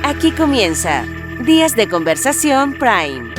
Aquí comienza Días de Conversación Prime.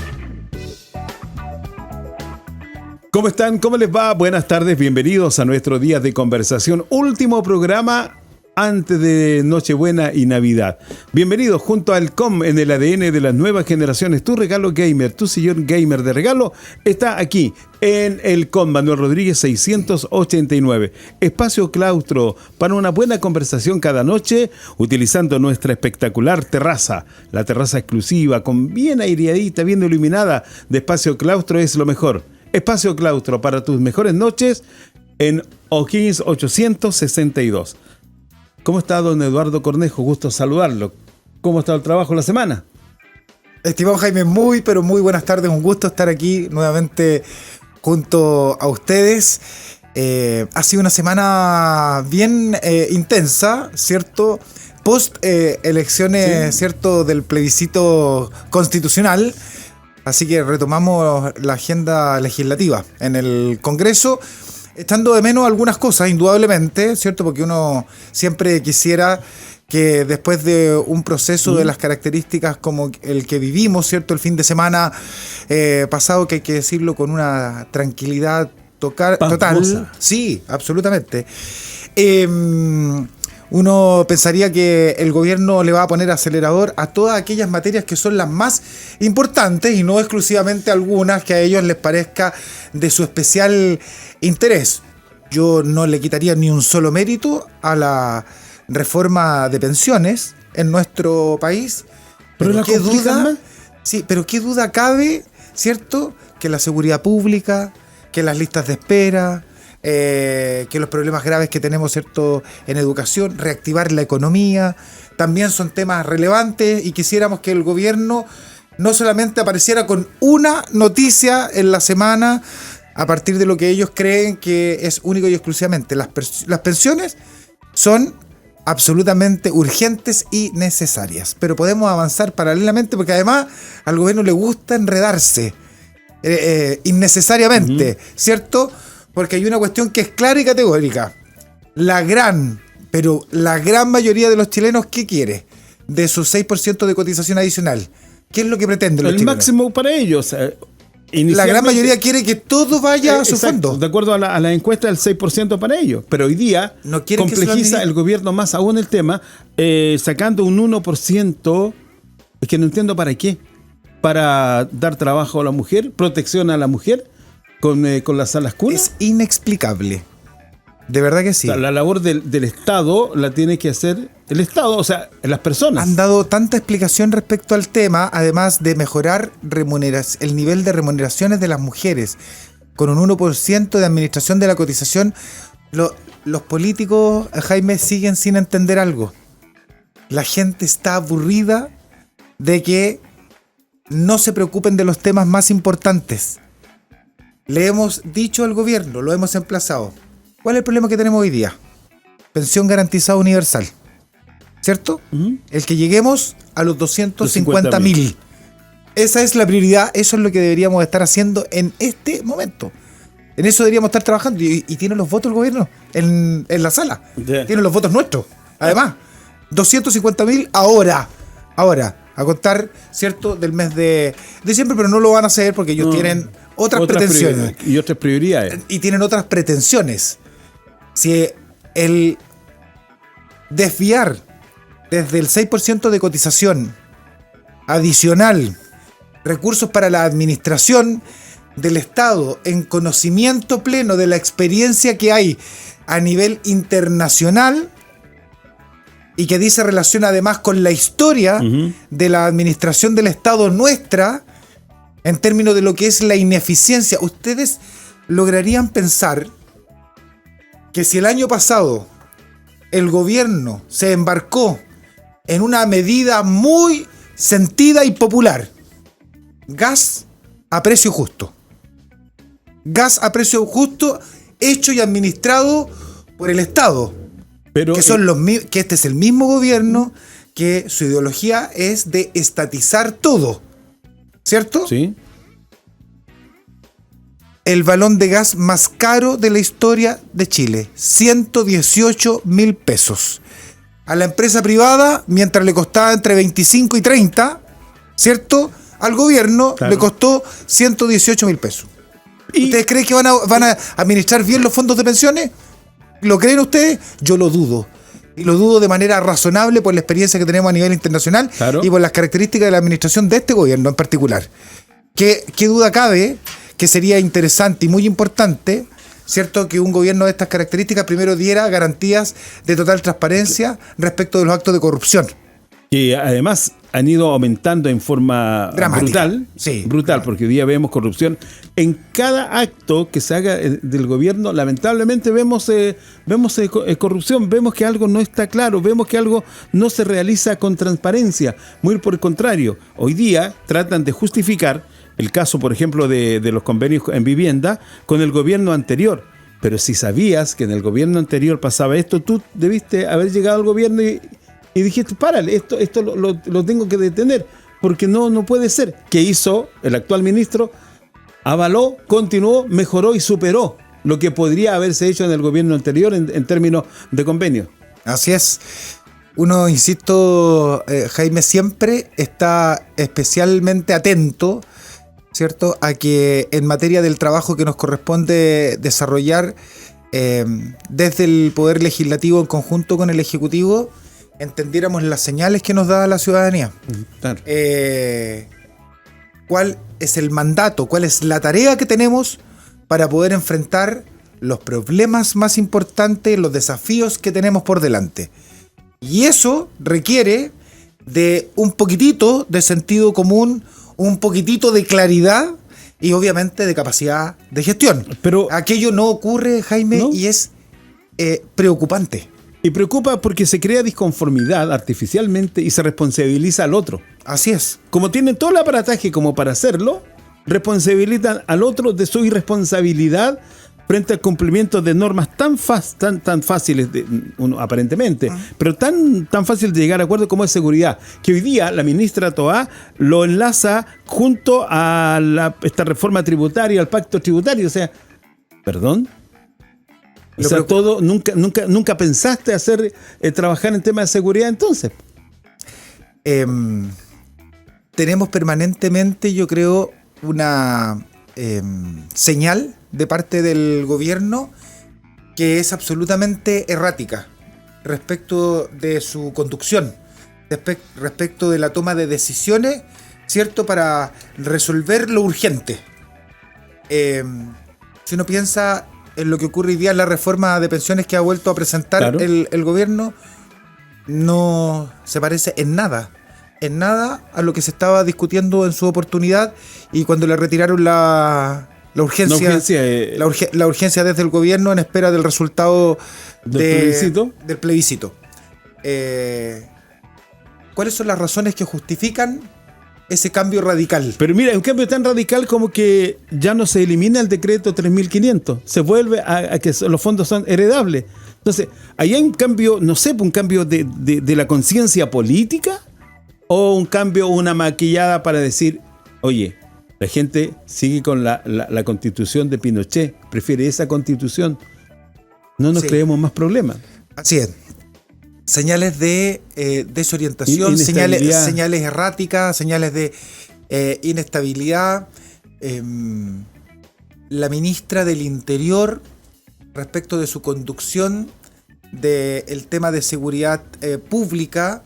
¿Cómo están? ¿Cómo les va? Buenas tardes, bienvenidos a nuestro Días de Conversación, último programa antes de Nochebuena y Navidad. Bienvenidos junto al COM en el ADN de las nuevas generaciones. Tu regalo gamer, tu sillón gamer de regalo está aquí en el COM Manuel Rodríguez 689. Espacio claustro para una buena conversación cada noche utilizando nuestra espectacular terraza. La terraza exclusiva con bien aireadita, bien iluminada de Espacio Claustro es lo mejor. Espacio Claustro para tus mejores noches en O'Higgins 862. ¿Cómo está don Eduardo Cornejo? Gusto saludarlo. ¿Cómo está el trabajo la semana? Estimado Jaime, muy buenas tardes. Un gusto estar aquí nuevamente junto a ustedes. Ha sido una semana bien intensa, ¿cierto? Post elecciones, ¿sí? ¿Cierto? Del plebiscito constitucional. Así que retomamos la agenda legislativa en el Congreso. Estando de menos algunas cosas, indudablemente, ¿cierto? Porque uno siempre quisiera que después de un proceso de las características como el que vivimos, ¿cierto? El fin de semana pasado, que hay que decirlo con una tranquilidad total. Sí, absolutamente. Uno pensaría que el gobierno le va a poner acelerador a todas aquellas materias que son las más importantes y no exclusivamente algunas que a ellos les parezca de su especial interés. Yo no le quitaría ni un solo mérito a la reforma de pensiones en nuestro país. Pero qué duda, sí, pero qué duda cabe, ¿cierto? Que la seguridad pública, que las listas de espera, que los problemas graves que tenemos, ¿cierto?, en educación, reactivar la economía, también son temas relevantes y quisiéramos que el gobierno no solamente apareciera con una noticia en la semana a partir de lo que ellos creen que es único y exclusivamente. Las pensiones son absolutamente urgentes y necesarias, pero podemos avanzar paralelamente porque además al gobierno le gusta enredarse innecesariamente, ¿cierto? Porque hay una cuestión que es clara y categórica. La gran mayoría de los chilenos, ¿qué quiere? De su 6% de cotización adicional. ¿Qué es lo que pretenden los chilenos? El máximo para ellos. La gran mayoría quiere que todo vaya a su fondo. De acuerdo a la encuesta, el 6% para ellos. Pero hoy día no complejiza el gobierno más aún el tema, sacando un 1%. Es que no entiendo para qué. Para dar trabajo a la mujer, protección a la mujer. Con las salas cunas. Es inexplicable. De verdad que sí. O sea, la labor del Estado la tiene que hacer el Estado, o sea, las personas. Han dado tanta explicación respecto al tema, además de mejorar el nivel de remuneraciones de las mujeres, con un 1% de administración de la cotización. Los políticos, Jaime, siguen sin entender algo. La gente está aburrida de que no se preocupen de los temas más importantes. Le hemos dicho al gobierno, lo hemos emplazado. ¿Cuál es el problema que tenemos hoy día? Pensión garantizada universal, ¿cierto? El que lleguemos a los 250.000. Esa es la prioridad, eso es lo que deberíamos estar haciendo en este momento. En eso deberíamos estar trabajando. Y tiene los votos el gobierno en la sala. Yeah. Tiene los votos nuestros. Además, 250.000 ahora, a contar, ¿cierto?, del mes de diciembre, pero no lo van a hacer porque ellos tienen otras pretensiones. Y otras prioridades. Y tienen otras pretensiones. Si el desviar desde el 6% de cotización adicional recursos para la administración del Estado en conocimiento pleno de la experiencia que hay a nivel internacional y que dice relación además con la historia de la administración del Estado nuestra, en términos de lo que es la ineficiencia, ustedes lograrían pensar que si el año pasado el gobierno se embarcó en una medida muy sentida y popular, gas a precio justo. Gas a precio justo, hecho y administrado por el Estado. Pero que este es el mismo gobierno que su ideología es de estatizar todo, ¿cierto? Sí. El balón de gas más caro de la historia de Chile, 118.000 pesos. a la empresa privada, mientras le costaba entre 25 y 30, ¿cierto? Al gobierno Claro. le costó 118 mil pesos. Y- ¿Ustedes creen que van a administrar bien los fondos de pensiones? ¿Lo creen ustedes? Yo lo dudo. Y lo dudo de manera razonable por la experiencia que tenemos a nivel internacional Claro. y por las características de la administración de este gobierno en particular. ¿Qué duda cabe que sería interesante y muy importante, ¿cierto?, que un gobierno de estas características primero diera garantías de total transparencia respecto de los actos de corrupción? Que además han ido aumentando en forma Dramática. brutal, Sí. brutal, porque hoy día vemos corrupción en cada acto que se haga del gobierno. Lamentablemente vemos corrupción, vemos que algo no está claro, vemos que algo no se realiza con transparencia. Muy por el contrario, hoy día tratan de justificar el caso, por ejemplo, de los convenios en vivienda con el gobierno anterior. Pero si sabías que en el gobierno anterior pasaba esto, tú debiste haber llegado al gobierno y dijiste, párale, esto lo tengo que detener, porque no puede ser. ¿Qué hizo el actual ministro? Avaló, continuó, mejoró y superó lo que podría haberse hecho en el gobierno anterior en términos de convenio. Así es. Uno, insisto, Jaime, siempre está especialmente atento, ¿cierto?, a que en materia del trabajo que nos corresponde desarrollar desde el Poder Legislativo en conjunto con el Ejecutivo, entendiéramos las señales que nos da la ciudadanía. Claro. ¿Cuál es el mandato? ¿Cuál es la tarea que tenemos para poder enfrentar los problemas más importantes, los desafíos que tenemos por delante? Y eso requiere de un poquitito de sentido común, un poquitito de claridad y obviamente de capacidad de gestión. Pero aquello no ocurre, Jaime, ¿no? y es preocupante. Y preocupa porque se crea disconformidad artificialmente y se responsabiliza al otro. Así es. Como tienen todo el aparataje como para hacerlo, responsabilizan al otro de su irresponsabilidad frente al cumplimiento de normas tan fáciles, aparentemente, pero tan fácil de llegar a acuerdo como es seguridad, que hoy día la ministra Toá lo enlaza junto a esta reforma tributaria, al pacto tributario. O sea, ¿perdón? O sea, todo, nunca pensaste hacer trabajar en temas de seguridad entonces. Tenemos permanentemente, yo creo, una señal de parte del gobierno que es absolutamente errática respecto de su conducción, respecto de la toma de decisiones, ¿cierto?, para resolver lo urgente. Si uno piensa en lo que ocurre hoy día en la reforma de pensiones que ha vuelto a presentar, claro, el gobierno, no se parece en nada a lo que se estaba discutiendo en su oportunidad y cuando le retiraron la urgencia desde el gobierno en espera del resultado del plebiscito. ¿Cuáles son las razones que justifican ese cambio radical? Pero mira, un cambio tan radical como que ya no se elimina el decreto 3.500, se vuelve a que los fondos son heredables. Entonces, ahí hay un cambio, no sé, un cambio de la conciencia política o un cambio, una maquillada para decir, oye, la gente sigue con la constitución de Pinochet, prefiere esa constitución, no nos creemos más problemas. Así es. Señales de desorientación, señales erráticas, señales de inestabilidad. La ministra del Interior, respecto de su conducción del tema de seguridad pública,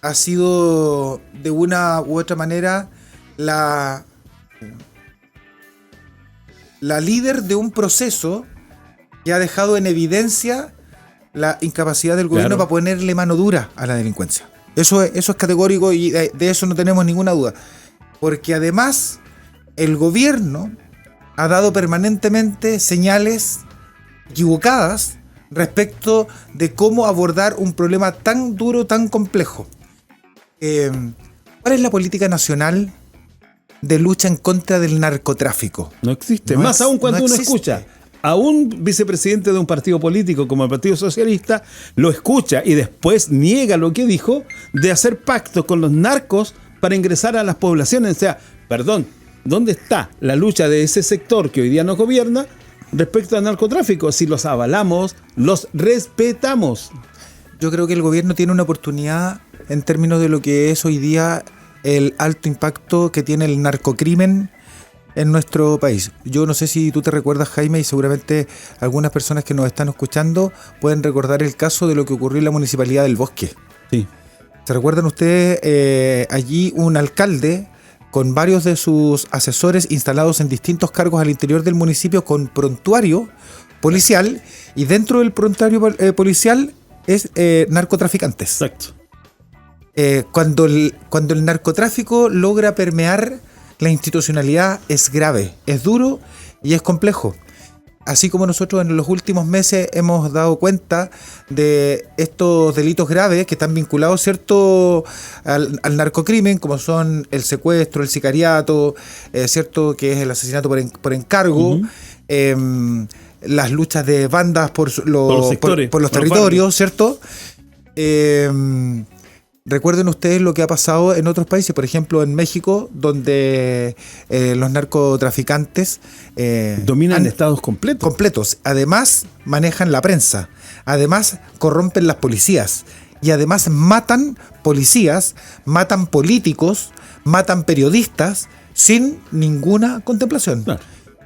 ha sido de una u otra manera la líder de un proceso que ha dejado en evidencia la incapacidad del gobierno, claro, para ponerle mano dura a la delincuencia. Eso es categórico y de eso no tenemos ninguna duda. Porque además el gobierno ha dado permanentemente señales equivocadas respecto de cómo abordar un problema tan duro, tan complejo. ¿Cuál es la política nacional de lucha en contra del narcotráfico? No existe. Más aún cuando uno escucha a un vicepresidente de un partido político como el Partido Socialista, lo escucha y después niega lo que dijo de hacer pactos con los narcos para ingresar a las poblaciones. O sea, perdón, ¿dónde está la lucha de ese sector que hoy día nos gobierna respecto al narcotráfico? Si los avalamos, los respetamos. Yo creo que el gobierno tiene una oportunidad en términos de lo que es hoy día el alto impacto que tiene el narcocrimen en nuestro país. Yo no sé si tú te recuerdas, Jaime, y seguramente algunas personas que nos están escuchando pueden recordar el caso de lo que ocurrió en la Municipalidad del Bosque. Sí. ¿Se recuerdan ustedes allí un alcalde con varios de sus asesores instalados en distintos cargos al interior del municipio con prontuario policial, y dentro del prontuario policial es narcotraficantes? Exacto. Cuando el narcotráfico logra permear la institucionalidad, es grave, es duro y es complejo. Así como nosotros en los últimos meses hemos dado cuenta de estos delitos graves que están vinculados, ¿cierto?, al narcocrimen, como son el secuestro, el sicariato, ¿cierto?, que es el asesinato por encargo, las luchas de bandas por los territorios, ¿cierto? Recuerden ustedes lo que ha pasado en otros países, por ejemplo en México, donde los narcotraficantes dominan estados completos. Además manejan la prensa, además corrompen las policías y además matan policías, matan políticos, matan periodistas sin ninguna contemplación. Claro.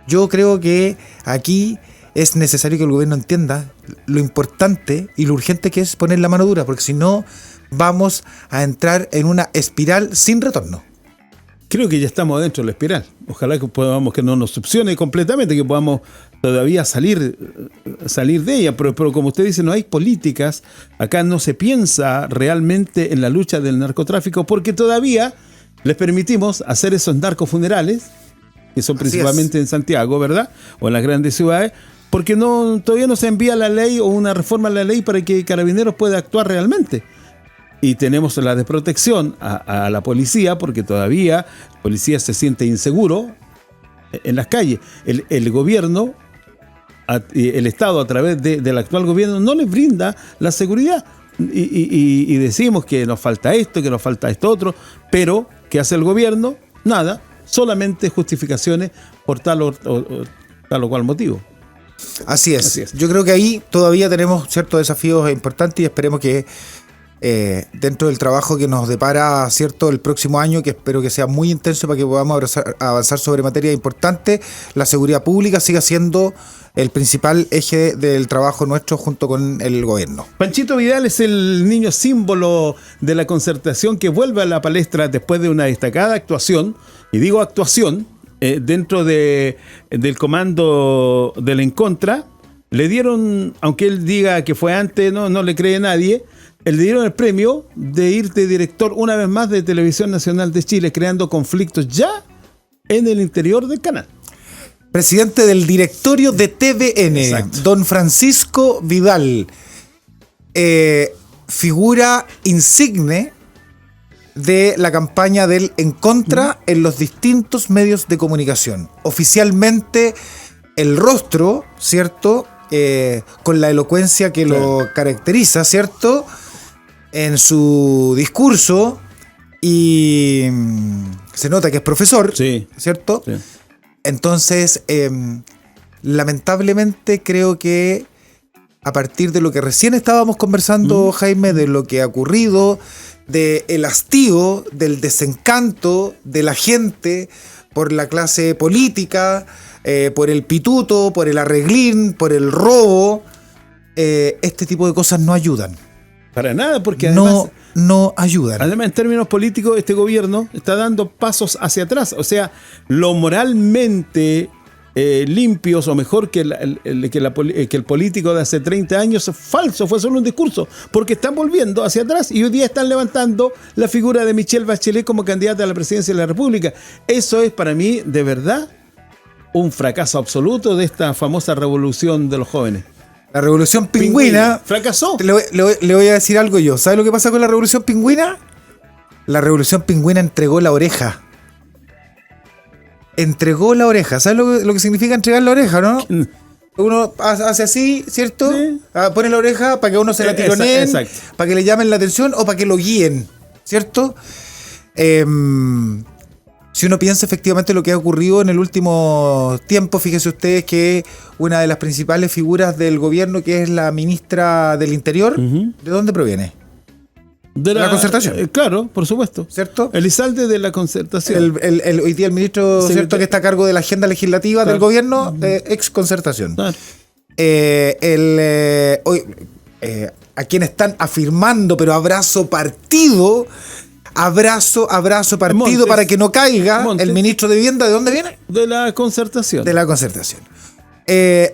Yo creo que aquí es necesario que el gobierno entienda lo importante y lo urgente que es poner la mano dura, porque si no vamos a entrar en una espiral sin retorno. Creo que ya estamos dentro de la espiral. Ojalá que no nos succione completamente, que podamos todavía salir de ella. Pero como usted dice, no hay políticas. Acá no se piensa realmente en la lucha del narcotráfico, porque todavía les permitimos hacer esos narcofunerales, que son principalmente en Santiago, ¿verdad? O en las grandes ciudades, porque todavía no se envía la ley o una reforma a la ley para que Carabineros pueda actuar realmente. Y tenemos la desprotección a la policía, porque todavía la policía se siente inseguro en las calles. El gobierno, el Estado a través del actual gobierno no les brinda la seguridad. Y decimos que nos falta esto, que nos falta esto otro, pero ¿qué hace el gobierno? Nada, solamente justificaciones por tal o cual motivo. Así es. Yo creo que ahí todavía tenemos ciertos desafíos importantes y esperemos que dentro del trabajo que nos depara, ¿cierto?, el próximo año, que espero que sea muy intenso para que podamos avanzar sobre materias importantes, la seguridad pública siga siendo el principal eje del trabajo nuestro junto con el gobierno. Panchito Vidal es el niño símbolo de la Concertación que vuelve a la palestra después de una destacada actuación, y digo actuación, dentro del comando del En Contra. Le dieron, aunque él diga que fue antes, no le cree nadie, le dieron el premio de ir de director una vez más de Televisión Nacional de Chile, creando conflictos ya en el interior del canal. Presidente del directorio de TVN, Exacto. Don Francisco Vidal, figura insigne de la campaña del En Contra en los distintos medios de comunicación. Oficialmente el rostro, ¿cierto?, con la elocuencia que lo caracteriza, ¿cierto?, en su discurso, y se nota que es profesor, Sí. ¿cierto? Sí. Entonces, lamentablemente creo que a partir de lo que recién estábamos conversando, Jaime, de lo que ha ocurrido, del hastío, del desencanto de la gente por la clase política, por el pituto, por el arreglín, por el robo, este tipo de cosas no ayudan. Para nada, porque además no ayudan. Además, en términos políticos, este gobierno está dando pasos hacia atrás. O sea, lo moralmente limpios o mejor que el político de hace 30 años es falso, fue solo un discurso, porque están volviendo hacia atrás y hoy día están levantando la figura de Michelle Bachelet como candidata a la presidencia de la República. Eso es para mí, de verdad, un fracaso absoluto de esta famosa revolución de los jóvenes. La revolución pingüina fracasó. Le voy a decir algo yo. ¿Sabe lo que pasa con la revolución pingüina? La revolución pingüina entregó la oreja. Entregó la oreja. ¿Sabes lo que significa entregar la oreja, no? Uno hace así, ¿cierto? Sí. Pone la oreja para que uno se la tironeen, para que le llamen la atención o para que lo guíen, ¿cierto? si uno piensa efectivamente lo que ha ocurrido en el último tiempo, fíjese ustedes que una de las principales figuras del gobierno, que es la ministra del Interior, ¿de dónde proviene? De la Concertación. Claro, por supuesto. ¿Cierto? Elizalde de la Concertación. Hoy día el ministro, ¿cierto?, que está a cargo de la agenda legislativa del gobierno, ex Concertación. Claro. A quien están afirmando, pero abrazo partido Montes. para que no caiga Montes. el ministro de Vivienda, ¿de dónde viene? De la Concertación. De la Concertación.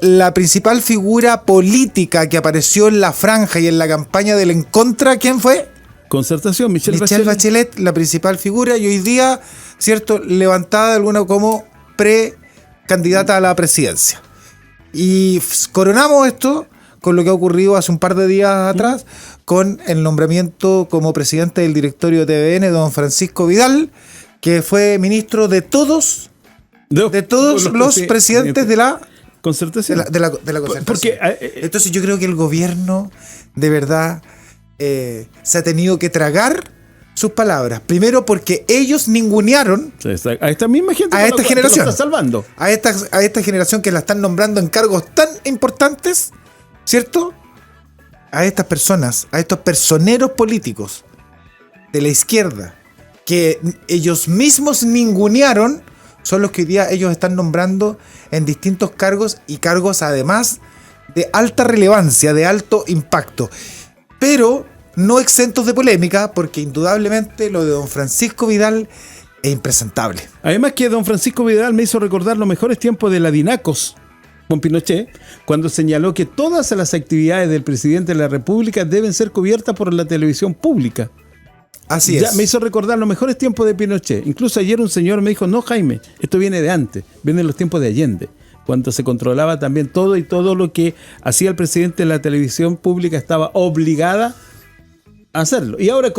La principal figura política que apareció en la franja y en la campaña del en contra, ¿quién fue? Concertación, Michelle Bachelet, la principal figura, y hoy día, ¿cierto?, levantada de alguna como pre-candidata a la presidencia. Y coronamos esto con lo que ha ocurrido hace un par de días atrás, con el nombramiento como presidente del directorio de TVN, don Francisco Vidal, que fue ministro de todos los presidentes de la Concertación. de la Concertación. Porque, entonces yo creo que el gobierno de verdad se ha tenido que tragar sus palabras. Primero porque ellos ningunearon a esta misma gente, a esta generación, que lo está salvando. a esta generación que la están nombrando en cargos tan importantes, ¿cierto? A estas personas, a estos personeros políticos de la izquierda que ellos mismos ningunearon, son los que hoy día ellos están nombrando en distintos cargos, y cargos además de alta relevancia, de alto impacto, pero no exentos de polémica, porque indudablemente lo de don Francisco Vidal es impresentable. Además que don Francisco Vidal me hizo recordar los mejores tiempos de la Dinacos con Pinochet, cuando señaló que todas las actividades del presidente de la República deben ser cubiertas por la televisión pública. Así Ya es. me hizo recordar los mejores tiempos de Pinochet. Incluso ayer un señor me dijo, no, Jaime, esto viene de antes, viene de los tiempos de Allende, cuando se controlaba también todo, y todo lo que hacía el presidente de la televisión pública estaba obligada a hacerlo. Y ahora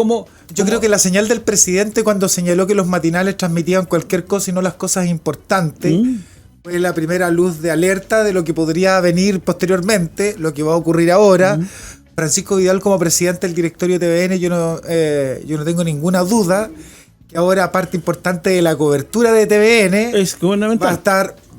Yo creo que la señal del presidente cuando señaló que los matinales transmitían cualquier cosa y no las cosas importantes fue la primera luz de alerta de lo que podría venir posteriormente, lo que va a ocurrir ahora. Francisco Vidal como presidente del directorio TVN, yo no tengo ninguna duda que ahora parte importante de la cobertura de TVN es fundamental.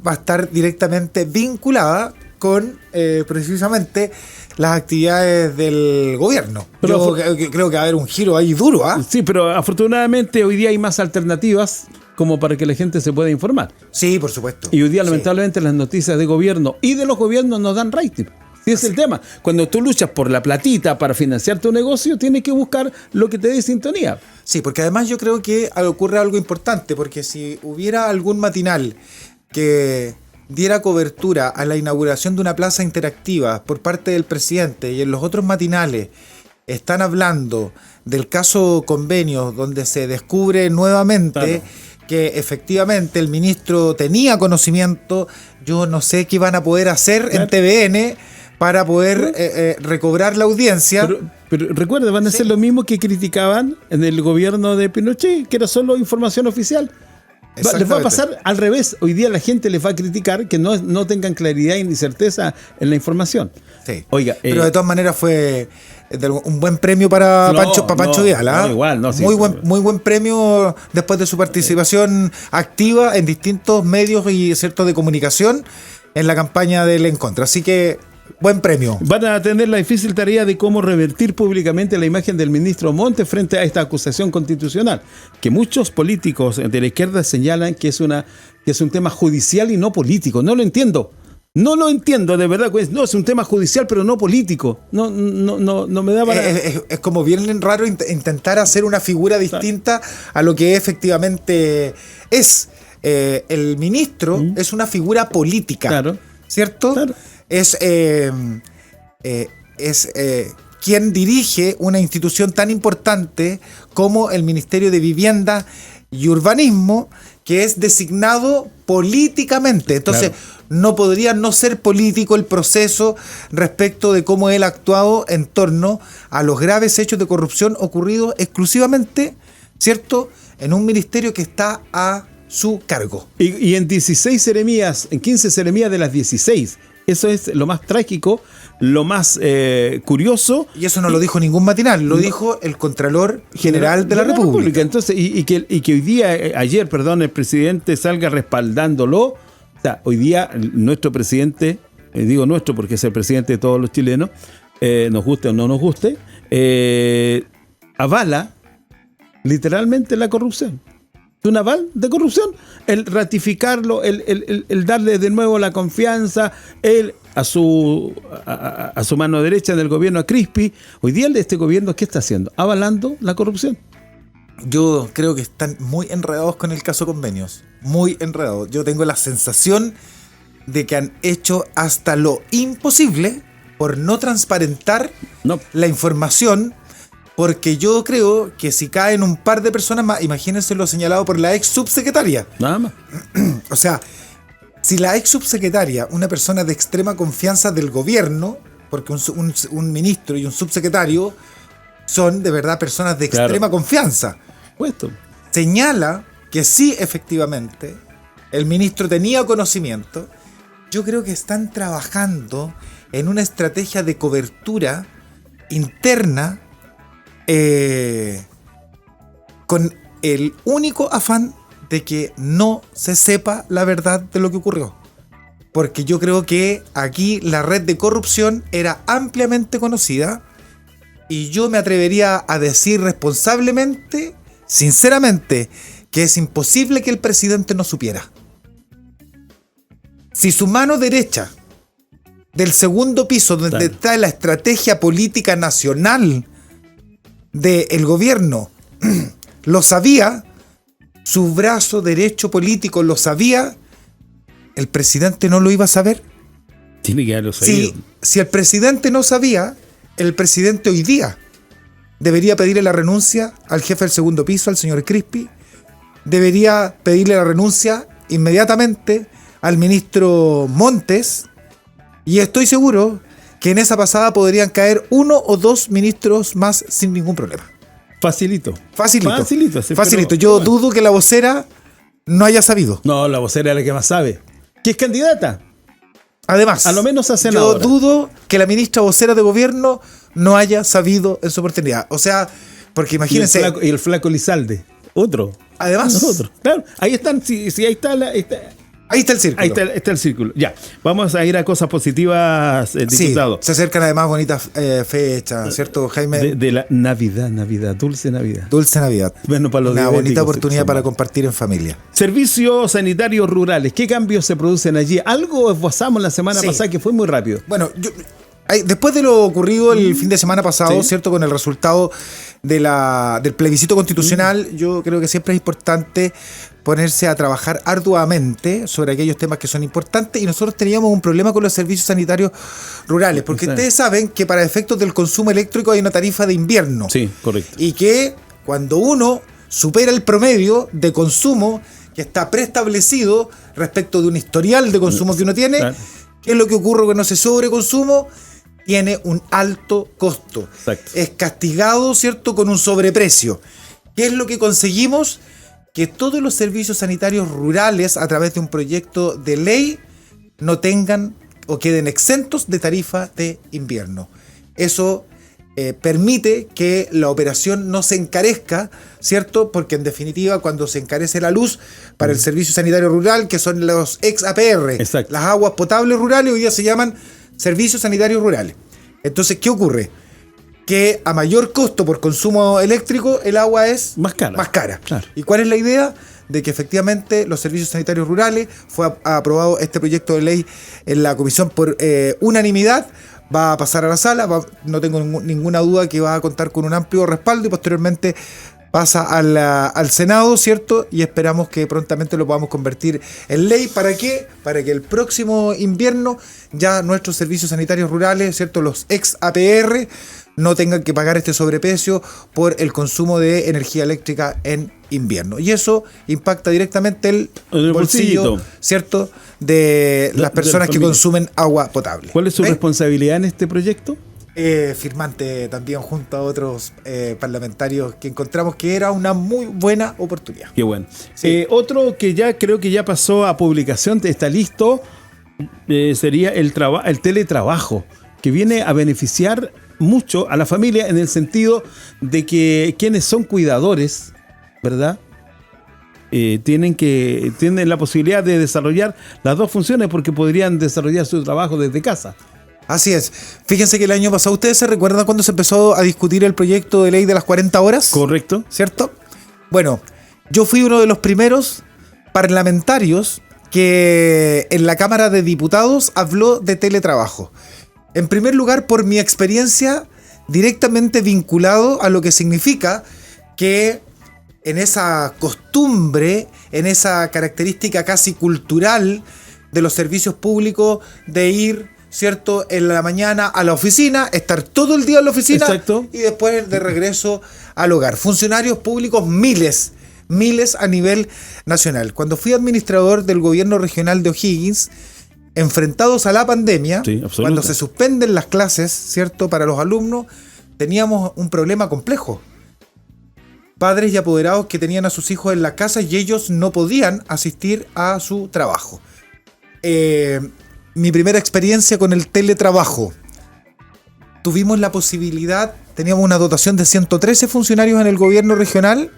va a estar directamente vinculada con precisamente las actividades del gobierno. Pero Yo creo que va a haber un giro ahí duro, ¿ah? Sí, pero afortunadamente hoy día hay más alternativas como para que la gente se pueda informar. Sí, por supuesto. Y hoy día, Sí. lamentablemente, las noticias de gobierno y de los gobiernos nos dan rating. Sí, es el tema. Cuando tú luchas por la platita para financiar tu negocio, tienes que buscar lo que te dé sintonía. Sí, porque además yo creo que ocurre algo importante, porque si hubiera algún matinal que diera cobertura a la inauguración de una plaza interactiva por parte del presidente, y en los otros matinales están hablando del caso Convenio, donde se descubre nuevamente que efectivamente el ministro tenía conocimiento, yo no sé qué van a poder hacer en TVN para poder recobrar la audiencia. Pero recuerda, van a hacer lo mismo que criticaban en el gobierno de Pinochet, que era solo información oficial. Les va a pasar al revés. Hoy día la gente les va a criticar que no tengan claridad ni certeza en la información. Sí. Oiga, pero de todas maneras fue un buen premio para Pancho Vidal, ¿ah? Muy buen premio después de su participación activa en distintos medios y ciertos de comunicación en la campaña del En Contra. Así que buen premio. Van a tener la difícil tarea de cómo revertir públicamente la imagen del ministro Montes frente a esta acusación constitucional, que muchos políticos de la izquierda señalan que es un tema judicial y no político. No lo entiendo. No lo entiendo, de verdad. No, es un tema judicial, pero no político. No me da para... Es como bien raro intentar hacer una figura distinta a lo que efectivamente es. El ministro es una figura política. Claro. ¿Cierto? Claro. Es quien dirige una institución tan importante como el Ministerio de Vivienda y Urbanismo, que es designado políticamente. Entonces, no podría no ser político el proceso respecto de cómo él ha actuado en torno a los graves hechos de corrupción ocurridos exclusivamente, ¿cierto?, en un ministerio que está a su cargo. Y en 16 seremías, en 15 seremías de las 16, eso es lo más trágico, lo más curioso. Y eso no lo dijo ningún matinal, lo dijo el Contralor General de la República. Entonces, y que hoy día, ayer, el presidente salga respaldándolo. O sea, hoy día nuestro presidente, digo nuestro porque es el presidente de todos los chilenos, nos guste o no nos guste, avala literalmente la corrupción. Un aval de corrupción, el ratificarlo, el darle de nuevo la confianza, a su mano derecha en el gobierno, a Crispi. Hoy día este gobierno, ¿qué está haciendo? Avalando la corrupción. Yo creo que están muy enredados con el caso convenios, muy enredados. Yo tengo la sensación de que han hecho hasta lo imposible por no transparentar la información. Porque yo creo que si caen un par de personas más, imagínense lo señalado por la ex subsecretaria. Nada más. O sea, si la ex subsecretaria, una persona de extrema confianza del gobierno, porque un ministro y un subsecretario son de verdad personas de extrema confianza, Puesto. señala que sí, efectivamente, el ministro tenía conocimiento, yo creo que están trabajando en una estrategia de cobertura interna con el único afán de que no se sepa la verdad de lo que ocurrió. Porque yo creo que aquí la red de corrupción era ampliamente conocida y yo me atrevería a decir responsablemente, sinceramente, que es imposible que el presidente no supiera. Si su mano derecha del segundo piso, donde está la estrategia política nacional del gobierno, lo sabía, su brazo derecho político lo sabía, ¿el presidente no lo iba a saber? Tiene que haberlo sabido. Si el presidente no sabía, el presidente hoy día debería pedirle la renuncia al jefe del segundo piso, al señor Crispi, debería pedirle la renuncia inmediatamente al ministro Montes, y estoy seguro que en esa pasada podrían caer 1 o 2 ministros más sin ningún problema. Facilito. Sí, Pero, yo dudo que la vocera no haya sabido. No, la vocera es la que más sabe. Que es candidata. Además, A lo menos a senadora. yo dudo que la ministra vocera de gobierno no haya sabido en su oportunidad. O sea, porque imagínense. Y el flaco Lizalde. Otro. Además. Otro. Claro, ahí están. Si ahí está Ahí está el círculo. Ahí está el círculo. Ya, vamos a ir a cosas positivas, diputado. Sí, se acercan además bonitas fechas, ¿cierto, Jaime? De la Navidad, dulce Navidad. Dulce Navidad. Bueno, para los una diabéticos, bonita oportunidad para compartir en familia. Servicios sanitarios rurales, ¿qué cambios se producen allí? Algo esbozamos la semana pasada que fue muy rápido. Bueno, después de lo ocurrido el fin de semana pasado, ¿cierto? Con el resultado del plebiscito constitucional, yo creo que siempre es importante ponerse a trabajar arduamente sobre aquellos temas que son importantes, y nosotros teníamos un problema con los servicios sanitarios rurales, porque ustedes saben que para efectos del consumo eléctrico hay una tarifa de invierno. Sí, correcto. Y que cuando uno supera el promedio de consumo que está preestablecido respecto de un historial de consumo que uno tiene, ¿qué es lo que ocurre con ese sobreconsumo? Tiene un alto costo. Exacto. Es castigado, ¿cierto?, con un sobreprecio. ¿Qué es lo que conseguimos? Que todos los servicios sanitarios rurales, a través de un proyecto de ley, no tengan o queden exentos de tarifa de invierno. Eso permite que la operación no se encarezca, ¿cierto? Porque en definitiva, cuando se encarece la luz para el servicio sanitario rural, que son los ex APR, las aguas potables rurales, hoy día se llaman servicios sanitarios rurales. Entonces, ¿qué ocurre? Que a mayor costo por consumo eléctrico, el agua es más cara. Claro. ¿Y cuál es la idea? De que efectivamente los servicios sanitarios rurales, fue aprobado este proyecto de ley en la comisión por unanimidad, va a pasar a la sala, no tengo ninguna duda que va a contar con un amplio respaldo, y posteriormente pasa al Senado, ¿cierto? Y esperamos que prontamente lo podamos convertir en ley. ¿Para qué? Para que el próximo invierno ya nuestros servicios sanitarios rurales, ¿cierto?, los ex APR, no tengan que pagar este sobreprecio por el consumo de energía eléctrica en invierno. Y eso impacta directamente el bolsillo, ¿cierto?, de las personas que consumen agua potable. ¿Cuál es su responsabilidad en este proyecto? Firmante también junto a otros parlamentarios, que encontramos que era una muy buena oportunidad. Qué bueno. Sí. Otro que ya creo que ya pasó a publicación, está listo, sería el teletrabajo. que viene a beneficiar mucho a la familia en el sentido de que quienes son cuidadores, ¿verdad? Tienen la posibilidad de desarrollar las dos funciones porque podrían desarrollar su trabajo desde casa. Así es. Fíjense que el año pasado, ¿ustedes se recuerdan cuando se empezó a discutir el proyecto de ley de las 40 horas? Correcto. ¿Cierto? Bueno, yo fui uno de los primeros parlamentarios que en la Cámara de Diputados habló de teletrabajo. En primer lugar, por mi experiencia directamente vinculado a lo que significa que en esa costumbre, en esa característica casi cultural de los servicios públicos de ir, ¿cierto?, en la mañana a la oficina, estar todo el día en la oficina. Exacto. Y después de regreso al hogar. Funcionarios públicos miles a nivel nacional. Cuando fui administrador del gobierno regional de O'Higgins, enfrentados a la pandemia, sí, cuando se suspenden las clases, ¿cierto?, para los alumnos, teníamos un problema complejo. Padres y apoderados que tenían a sus hijos en la casa y ellos no podían asistir a su trabajo. Mi primera experiencia con el teletrabajo. Tuvimos la posibilidad, teníamos una dotación de 113 funcionarios en el gobierno regional,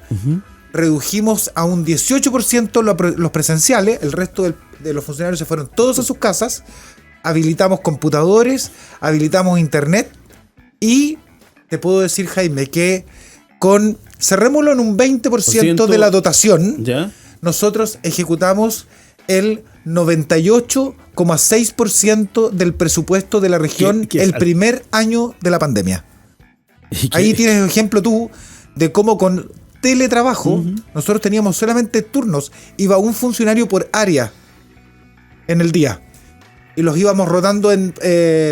redujimos a un 18% los presenciales, el resto de los funcionarios se fueron todos a sus casas, habilitamos computadores, habilitamos internet y te puedo decir, Jaime, que cerrémoslo en un 20% de la dotación, ¿ya? Nosotros ejecutamos el 98,6% del presupuesto de la región el primer año de la pandemia. Ahí tienes el ejemplo tú de cómo con teletrabajo nosotros teníamos solamente turnos, iba un funcionario por área en el día y los íbamos rotando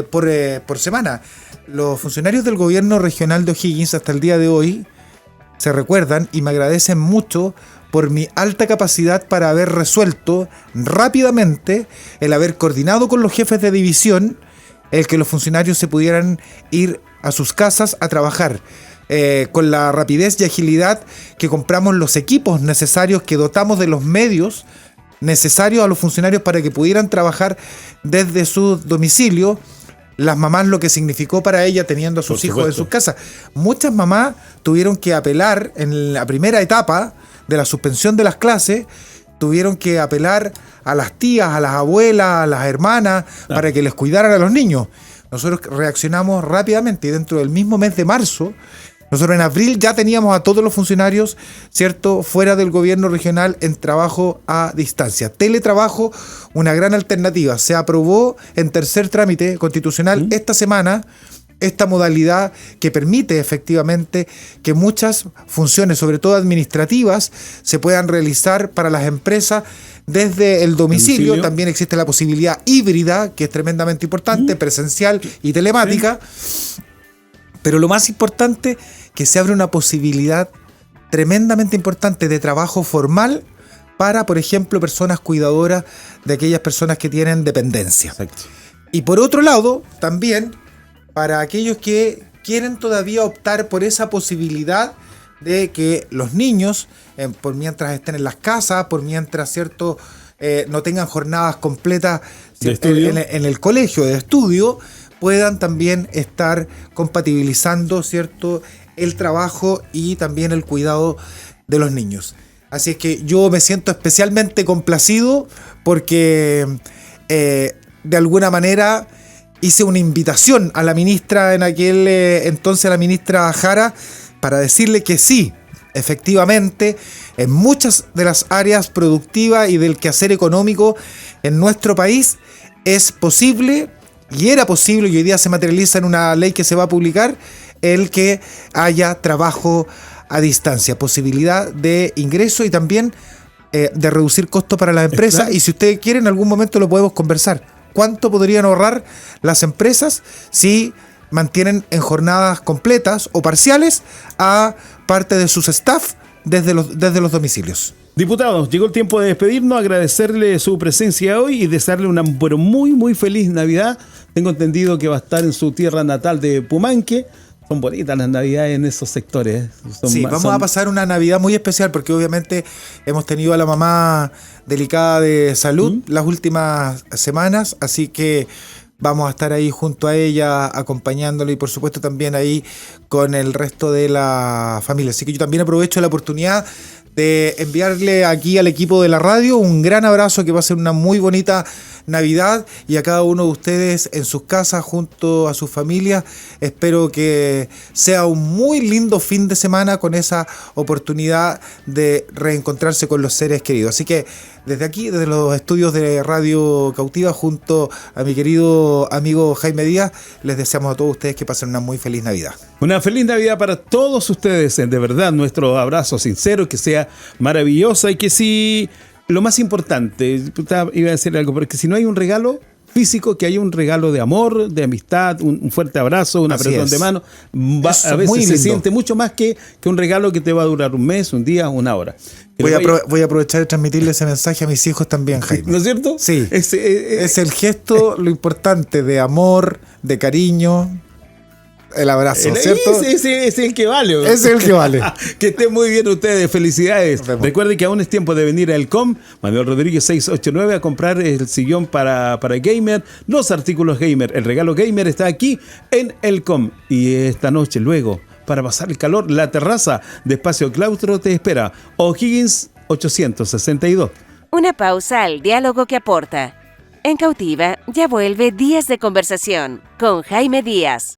por semana. Los funcionarios del gobierno regional de O'Higgins hasta el día de hoy se recuerdan y me agradecen mucho por mi alta capacidad para haber resuelto rápidamente, el haber coordinado con los jefes de división, el que los funcionarios se pudieran ir a sus casas a trabajar. Con la rapidez y agilidad que compramos los equipos necesarios, que dotamos de los medios necesarios a los funcionarios para que pudieran trabajar desde su domicilio. Las mamás, lo que significó para ella teniendo a sus hijos en sus casas. Muchas mamás tuvieron que apelar en la primera etapa de la suspensión de las clases, tuvieron que apelar a las tías, a las abuelas, a las hermanas, para que les cuidaran a los niños. Nosotros reaccionamos rápidamente y dentro del mismo mes de marzo, nosotros en abril ya teníamos a todos los funcionarios, ¿cierto?, fuera del gobierno regional en trabajo a distancia. Teletrabajo, una gran alternativa. Se aprobó en tercer trámite constitucional esta semana esta modalidad que permite efectivamente que muchas funciones, sobre todo administrativas, se puedan realizar para las empresas desde el domicilio. También existe la posibilidad híbrida, que es tremendamente importante, presencial y telemática. Sí. Pero lo más importante, que se abre una posibilidad tremendamente importante de trabajo formal para, por ejemplo, personas cuidadoras de aquellas personas que tienen dependencia. Exacto. Y por otro lado, también para aquellos que quieren todavía optar por esa posibilidad de que los niños, por mientras estén en las casas, por mientras, ¿cierto?, no tengan jornadas completas en el colegio de estudio, puedan también estar compatibilizando, ¿cierto?, el trabajo y también el cuidado de los niños. Así es que yo me siento especialmente complacido porque de alguna manera hice una invitación a la ministra en aquel entonces, a la ministra Jara, para decirle que sí, efectivamente, en muchas de las áreas productivas y del quehacer económico en nuestro país es posible, y era posible, y hoy día se materializa en una ley que se va a publicar, el que haya trabajo a distancia, posibilidad de ingreso y también de reducir costos para las empresas. Claro. Y si ustedes quieren, en algún momento lo podemos conversar. ¿Cuánto podrían ahorrar las empresas si mantienen en jornadas completas o parciales a parte de sus staff desde los domicilios? Diputados, llegó el tiempo de despedirnos, agradecerle su presencia hoy y desearle una muy, muy feliz Navidad. Tengo entendido que va a estar en su tierra natal de Pumanque. Son bonitas las Navidades en esos sectores. Vamos a pasar una Navidad muy especial porque obviamente hemos tenido a la mamá delicada de salud las últimas semanas, así que Vamos a estar ahí junto a ella, acompañándole y por supuesto también ahí con el resto de la familia. Así que yo también aprovecho la oportunidad de enviarle aquí al equipo de la radio un gran abrazo, que va a ser una muy bonita Navidad, y a cada uno de ustedes en sus casas junto a sus familias. Espero que sea un muy lindo fin de semana con esa oportunidad de reencontrarse con los seres queridos. Así que desde aquí, desde los estudios de Radio Cautiva, junto a mi querido amigo Jaime Díaz, les deseamos a todos ustedes que pasen una muy feliz Navidad. Una feliz Navidad para todos ustedes, de verdad, nuestro abrazo sincero, que sea maravillosa y que si, lo más importante, iba a decir algo, porque si no hay un regalo físico, que haya un regalo de amor, de amistad, un fuerte abrazo, un Así apretón es. de mano, Eso a es muy veces se lindo. siente mucho más que un regalo que te va a durar un mes, un día, una hora. Que Voy a aprovechar de transmitirle ese mensaje a mis hijos también, Jaime. ¿No es cierto? Sí. Ese, Es el gesto, lo importante, de amor, de cariño, el abrazo, ¿cierto? ese es el que vale. Ese es el que vale. Que estén muy bien ustedes, felicidades. Nos vemos. Recuerden que aún es tiempo de venir al COM, Manuel Rodríguez 689, a comprar el sillón para gamer, los artículos gamer. El regalo gamer está aquí en el COM. Y esta noche, luego, para pasar el calor, la terraza de Espacio Claustro te espera. O'Higgins 862. Una pausa al diálogo que aporta. En Cautiva ya vuelve Días de Conversación con Jaime Díaz.